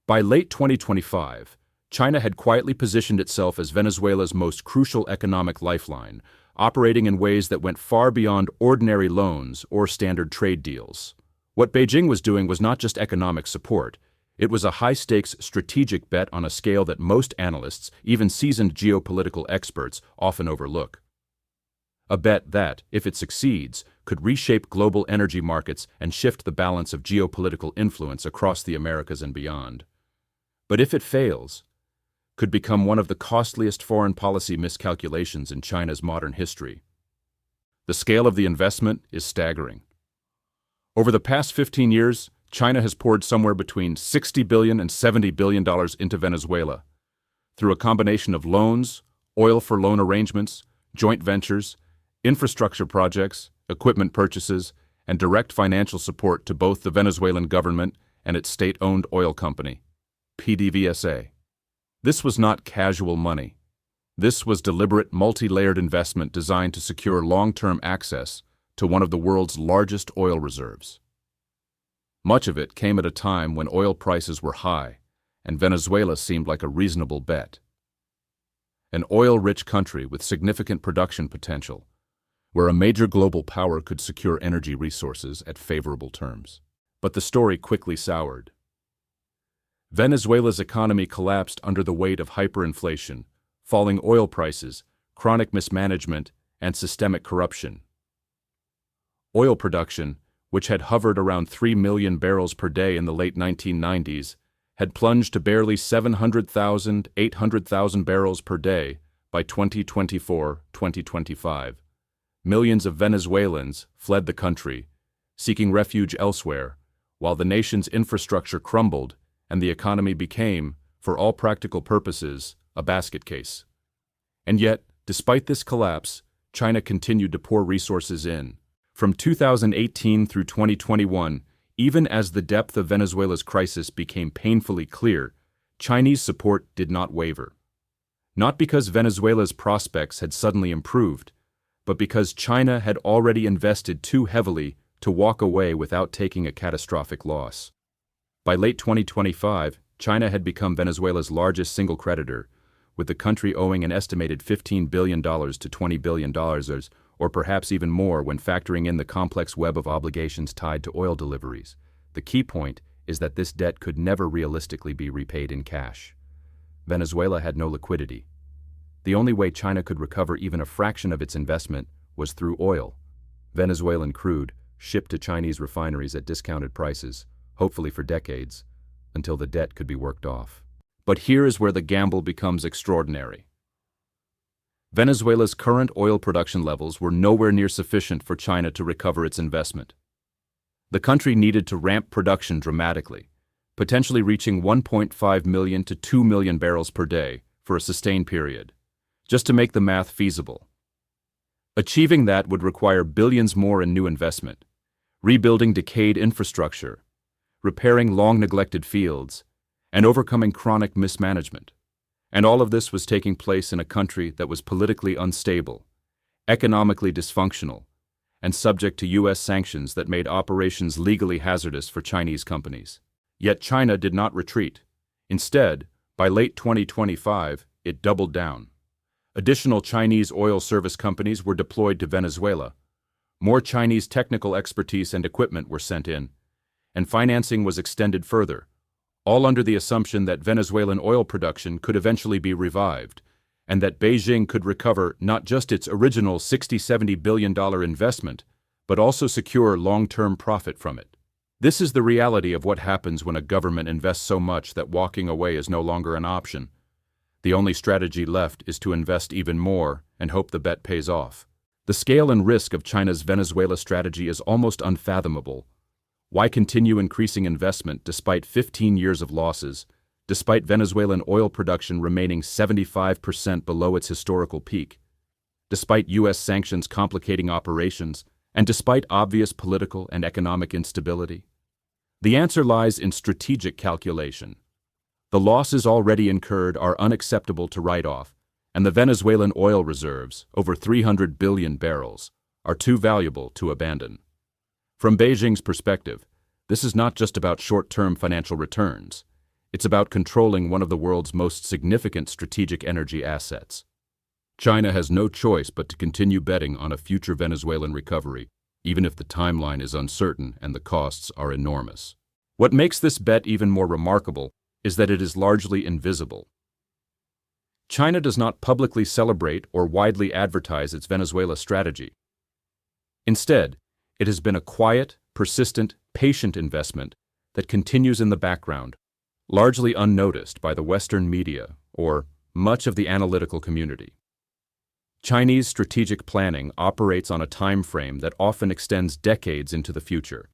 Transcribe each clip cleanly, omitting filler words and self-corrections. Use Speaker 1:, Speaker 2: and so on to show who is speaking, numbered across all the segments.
Speaker 1: By late 2025, China had quietly positioned itself as Venezuela's most crucial economic lifeline, operating in ways that went far beyond ordinary loans or standard trade deals. What Beijing was doing was not just economic support. It was a high-stakes strategic bet on a scale that most analysts, even seasoned geopolitical experts, often overlook. A bet that, if it succeeds, could reshape global energy markets and shift the balance of geopolitical influence across the Americas and beyond. But if it fails, could become one of the costliest foreign policy miscalculations in China's modern history. The scale of the investment is staggering. Over the past 15 years, China has poured somewhere between $60 billion and $70 billion into Venezuela through a combination of loans, oil-for-loan arrangements, joint ventures, infrastructure projects, equipment purchases, and direct financial support to both the Venezuelan government and its state-owned oil company, PDVSA. This was not casual money. This was deliberate, multi-layered investment designed to secure long-term access to one of the world's largest oil reserves. Much of it came at a time when oil prices were high, and Venezuela seemed like a reasonable bet. An oil-rich country with significant production potential, where a major global power could secure energy resources at favorable terms. But the story quickly soured. Venezuela's economy collapsed under the weight of hyperinflation, falling oil prices, chronic mismanagement, and systemic corruption. Oil production, which had hovered around 3 million barrels per day in the late 1990s, had plunged to barely 700,000, 800,000 barrels per day by 2024-2025. Millions of Venezuelans fled the country, seeking refuge elsewhere, while the nation's infrastructure crumbled and the economy became, for all practical purposes, a basket case. And yet, despite this collapse, China continued to pour resources in. From 2018 through 2021, even as the depth of Venezuela's crisis became painfully clear, Chinese support did not waver. Not because Venezuela's prospects had suddenly improved, but because China had already invested too heavily to walk away without taking a catastrophic loss. By late 2025, China had become Venezuela's largest single creditor, with the country owing an estimated $15 billion to $20 billion, or perhaps even more when factoring in the complex web of obligations tied to oil deliveries. The key point is that this debt could never realistically be repaid in cash. Venezuela had no liquidity. The only way China could recover even a fraction of its investment was through oil. Venezuelan crude, shipped to Chinese refineries at discounted prices, hopefully for decades, until the debt could be worked off. But here is where the gamble becomes extraordinary. Venezuela's current oil production levels were nowhere near sufficient for China to recover its investment. The country needed to ramp production dramatically, potentially reaching 1.5 million to 2 million barrels per day for a sustained period, just to make the math feasible. Achieving that would require billions more in new investment, rebuilding decayed infrastructure, repairing long-neglected fields, and overcoming chronic mismanagement. And all of this was taking place in a country that was politically unstable, economically dysfunctional, and subject to U.S. sanctions that made operations legally hazardous for Chinese companies. Yet China did not retreat. Instead, by late 2025, it doubled down. Additional Chinese oil service companies were deployed to Venezuela. More Chinese technical expertise and equipment were sent in, and financing was extended further, all under the assumption that Venezuelan oil production could eventually be revived, and that Beijing could recover not just its original $60–70 billion investment, but also secure long-term profit from it. This is the reality of what happens when a government invests so much that walking away is no longer an option. The only strategy left is to invest even more and hope the bet pays off. The scale and risk of China's Venezuela strategy is almost unfathomable. Why continue increasing investment despite 15 years of losses, despite Venezuelan oil production remaining 75% below its historical peak, despite U.S. sanctions complicating operations, and despite obvious political and economic instability? The answer lies in strategic calculation. The losses already incurred are unacceptable to write off, and the Venezuelan oil reserves, over 300 billion barrels, are too valuable to abandon. From Beijing's perspective, this is not just about short-term financial returns. It's about controlling one of the world's most significant strategic energy assets. China has no choice but to continue betting on a future Venezuelan recovery, even if the timeline is uncertain and the costs are enormous. What makes this bet even more remarkable is that it is largely invisible. China does not publicly celebrate or widely advertise its Venezuela strategy. Instead, it has been a quiet, persistent, patient investment that continues in the background, largely unnoticed by the Western media or much of the analytical community. Chinese strategic planning operates on a time frame that often extends decades into the future,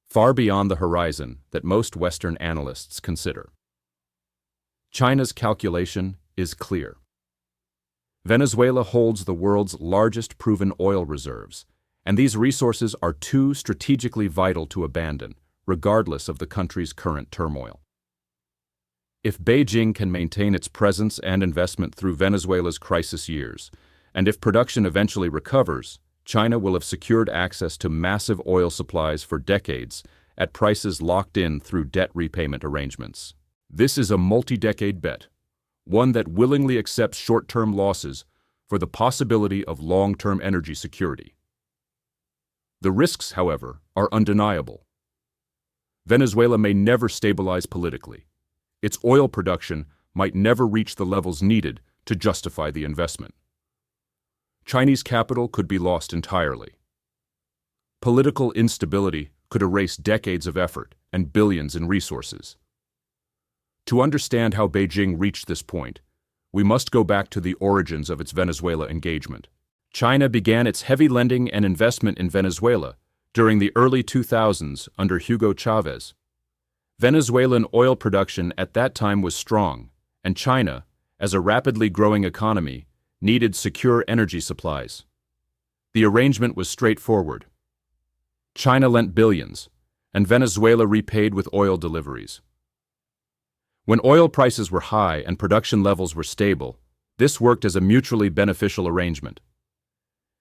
Speaker 1: far beyond the horizon that most Western analysts consider. China's calculation is clear. Venezuela holds the world's largest proven oil reserves, and these resources are too strategically vital to abandon, regardless of the country's current turmoil. If Beijing can maintain its presence and investment through Venezuela's crisis years, and if production eventually recovers, China will have secured access to massive oil supplies for decades at prices locked in through debt repayment arrangements. This is a multi-decade bet, one that willingly accepts short-term losses for the possibility of long-term energy security. The risks, however, are undeniable. Venezuela may never stabilize politically. Its oil production might never reach the levels needed to justify the investment. Chinese capital could be lost entirely. Political instability could erase decades of effort and billions in resources. To understand how Beijing reached this point, we must go back to the origins of its Venezuela engagement. China began its heavy lending and investment in Venezuela during the early 2000s under Hugo Chavez. Venezuelan oil production at that time was strong, and China, as a rapidly growing economy, needed secure energy supplies. The arrangement was straightforward. China lent billions, and Venezuela repaid with oil deliveries. When oil prices were high and production levels were stable, this worked as a mutually beneficial arrangement.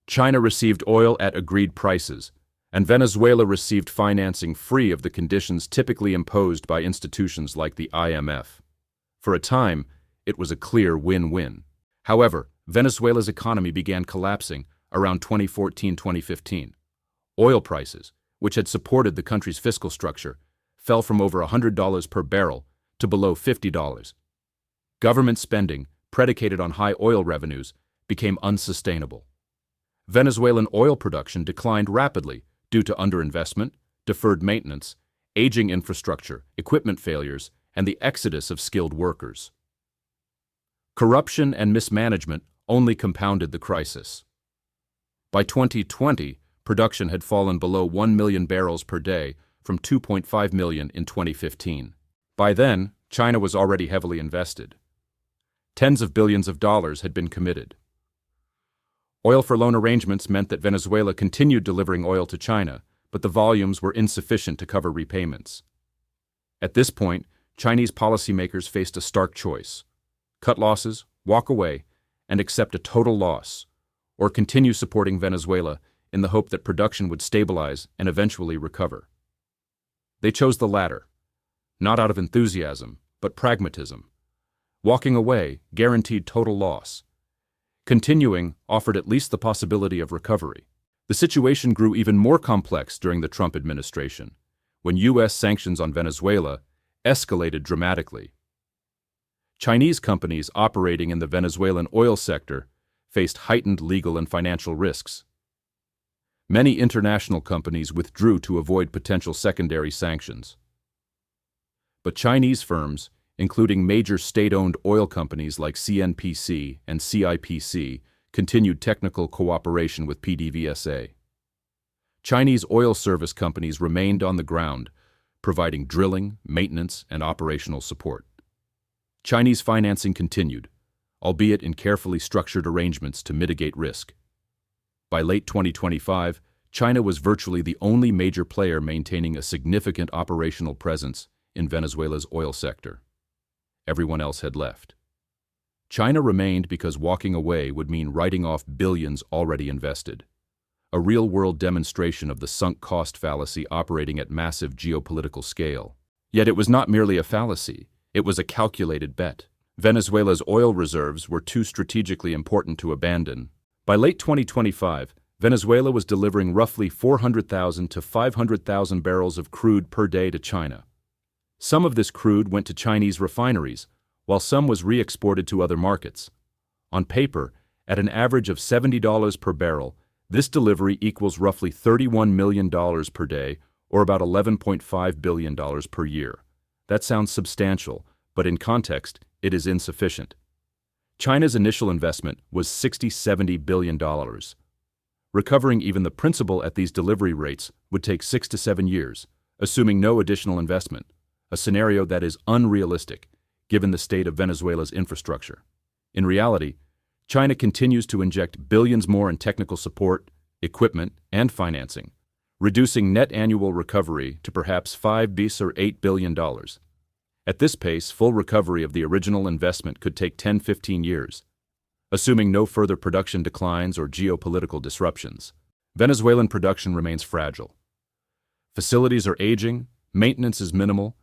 Speaker 1: China received oil at agreed prices, and Venezuela received financing free of the conditions typically imposed by institutions like the IMF. For a time, it was a clear win-win. However, Venezuela's economy began collapsing around 2014-2015. Oil prices, which had supported the country's fiscal structure, fell from over $100 per barrel to below $50. Government spending, predicated on high oil revenues, became unsustainable. Venezuelan oil production declined rapidly due to underinvestment, deferred maintenance, aging infrastructure, equipment failures, and the exodus of skilled workers. Corruption and mismanagement only compounded the crisis. By 2020, production had fallen below 1 million barrels per day from 2.5 million in 2015. By then, China was already heavily invested. Tens of billions of dollars had been committed. Oil-for-loan arrangements meant that Venezuela continued delivering oil to China, but the volumes were insufficient to cover repayments. At this point, Chinese policymakers faced a stark choice: cut losses, walk away, and accept a total loss, or continue supporting Venezuela in the hope that production would stabilize and eventually recover. They chose the latter, not out of enthusiasm, but pragmatism. Walking away guaranteed total loss. Continuing offered at least the possibility of recovery. The situation grew even more complex during the Trump administration, when U.S. sanctions on Venezuela escalated dramatically. Chinese companies operating in the Venezuelan oil sector faced heightened legal and financial risks. Many international companies withdrew to avoid potential secondary sanctions. But Chinese firms, including major state-owned oil companies like CNPC and CIPC, continued technical cooperation with PDVSA. Chinese oil service companies remained on the ground, providing drilling, maintenance, and operational support. Chinese financing continued, albeit in carefully structured arrangements to mitigate risk. By late 2025, China was virtually the only major player maintaining a significant operational presence in Venezuela's oil sector. Everyone else had left. China remained because walking away would mean writing off billions already invested, a real-world demonstration of the sunk cost fallacy operating at massive geopolitical scale. Yet it was not merely a fallacy, It was a calculated bet. Venezuela's oil reserves were too strategically important to abandon. By late 2025, Venezuela was delivering roughly 400,000 to 500,000 barrels of crude per day to China. Some of this crude went to Chinese refineries, while some was re-exported to other markets. On paper, at an average of $70 per barrel, this delivery equals roughly $31 million per day, or about $11.5 billion per year. That sounds substantial, but in context, it is insufficient. China's initial investment was $60–70 billion. Recovering even the principal at these delivery rates would take 6 to 7 years, assuming no additional investment, a scenario that is unrealistic, given the state of Venezuela's infrastructure. In reality, China continues to inject billions more in technical support, equipment, and financing, reducing net annual recovery to perhaps $5 or $8 billion. At this pace, full recovery of the original investment could take 10–15 years, assuming no further production declines or geopolitical disruptions. Venezuelan production remains fragile. Facilities are aging, maintenance is minimal,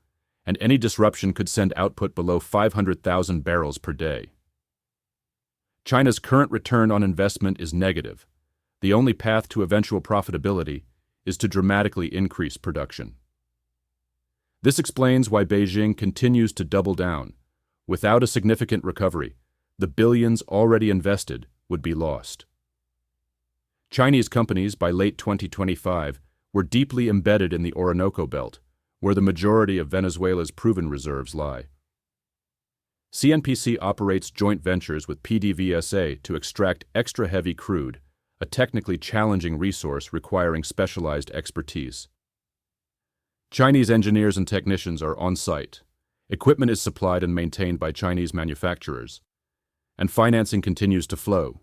Speaker 1: and any disruption could send output below 500,000 barrels per day. China's current return on investment is negative. The only path to eventual profitability is to dramatically increase production. This explains why Beijing continues to double down. Without a significant recovery, the billions already invested would be lost. Chinese companies by late 2025 were deeply embedded in the Orinoco Belt, where the majority of Venezuela's proven reserves lie. CNPC operates joint ventures with PDVSA to extract extra-heavy crude, a technically challenging resource requiring specialized expertise. Chinese engineers and technicians are on site. Equipment is supplied and maintained by Chinese manufacturers, and financing continues to flow.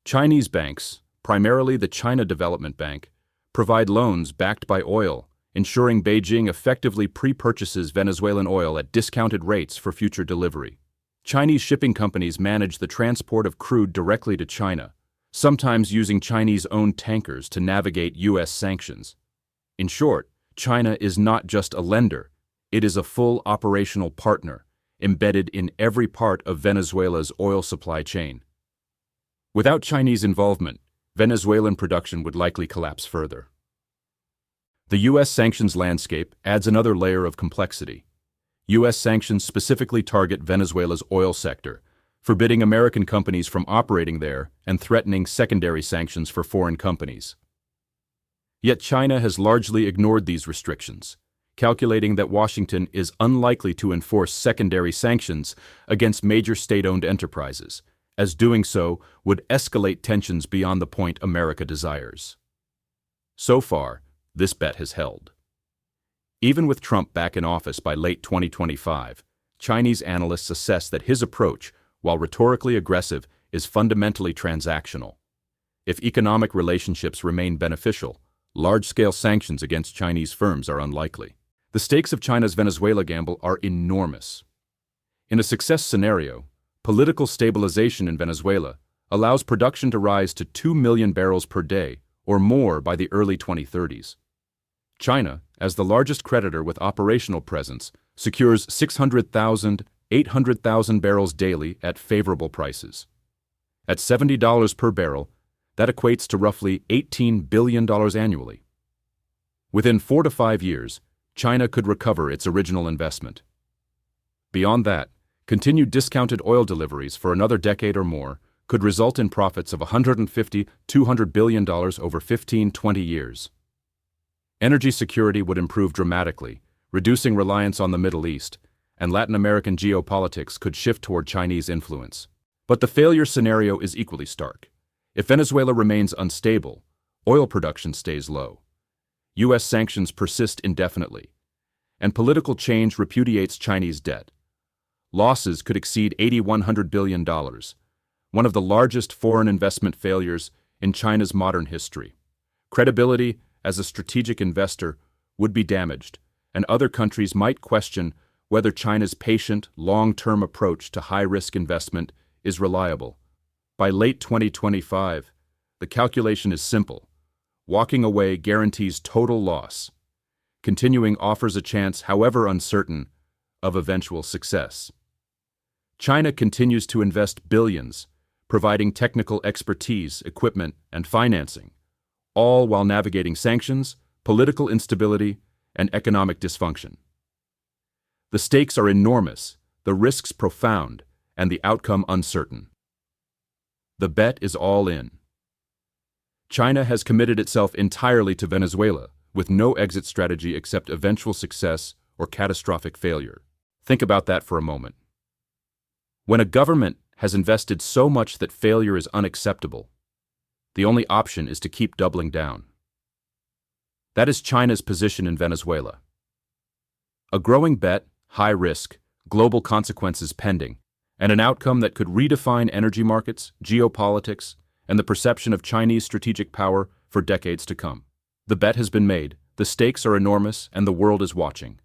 Speaker 1: Chinese banks, primarily the China Development Bank, provide loans backed by oil, ensuring Beijing effectively pre-purchases Venezuelan oil at discounted rates for future delivery. Chinese shipping companies manage the transport of crude directly to China, sometimes using Chinese-owned tankers to navigate U.S. sanctions. In short, China is not just a lender, it is a full operational partner, embedded in every part of Venezuela's oil supply chain. Without Chinese involvement, Venezuelan production would likely collapse further. The U.S. sanctions landscape adds another layer of complexity. U.S. sanctions specifically target Venezuela's oil sector, forbidding American companies from operating there and threatening secondary sanctions for foreign companies. Yet China has largely ignored these restrictions, calculating that Washington is unlikely to enforce secondary sanctions against major state-owned enterprises, as doing so would escalate tensions beyond the point America desires. So far, this bet has held. Even with Trump back in office by late 2025, Chinese analysts assess that his approach, while rhetorically aggressive, is fundamentally transactional. If economic relationships remain beneficial, large-scale sanctions against Chinese firms are unlikely. The stakes of China's Venezuela gamble are enormous. In a success scenario, political stabilization in Venezuela allows production to rise to 2 million barrels per day or more by the early 2030s. China, as the largest creditor with operational presence, secures 600,000, 800,000 barrels daily at favorable prices. At $70 per barrel, that equates to roughly $18 billion annually. Within 4 to 5 years, China could recover its original investment. Beyond that, continued discounted oil deliveries for another decade or more could result in profits of $150–200 billion over 15–20 years. Energy security would improve dramatically, reducing reliance on the Middle East, and Latin American geopolitics could shift toward Chinese influence. But the failure scenario is equally stark. If Venezuela remains unstable, oil production stays low. U.S. sanctions persist indefinitely, and political change repudiates Chinese debt. Losses could exceed $80–100 billion, one of the largest foreign investment failures in China's modern history. Credibility as a strategic investor would be damaged, and other countries might question whether China's patient, long-term approach to high-risk investment is reliable. By late 2025, the calculation is simple. Walking away guarantees total loss. Continuing offers a chance, however uncertain, of eventual success. China continues to invest billions, providing technical expertise, equipment, and financing, all while navigating sanctions, political instability, and economic dysfunction. The stakes are enormous, the risks profound, and the outcome uncertain. The bet is all in. China has committed itself entirely to Venezuela, with no exit strategy except eventual success or catastrophic failure. Think about that for a moment. When a government has invested so much that failure is unacceptable, the only option is to keep doubling down. That is China's position in Venezuela. A growing bet, high risk, global consequences pending, and an outcome that could redefine energy markets, geopolitics, and the perception of Chinese strategic power for decades to come. The bet has been made, the stakes are enormous, and the world is watching.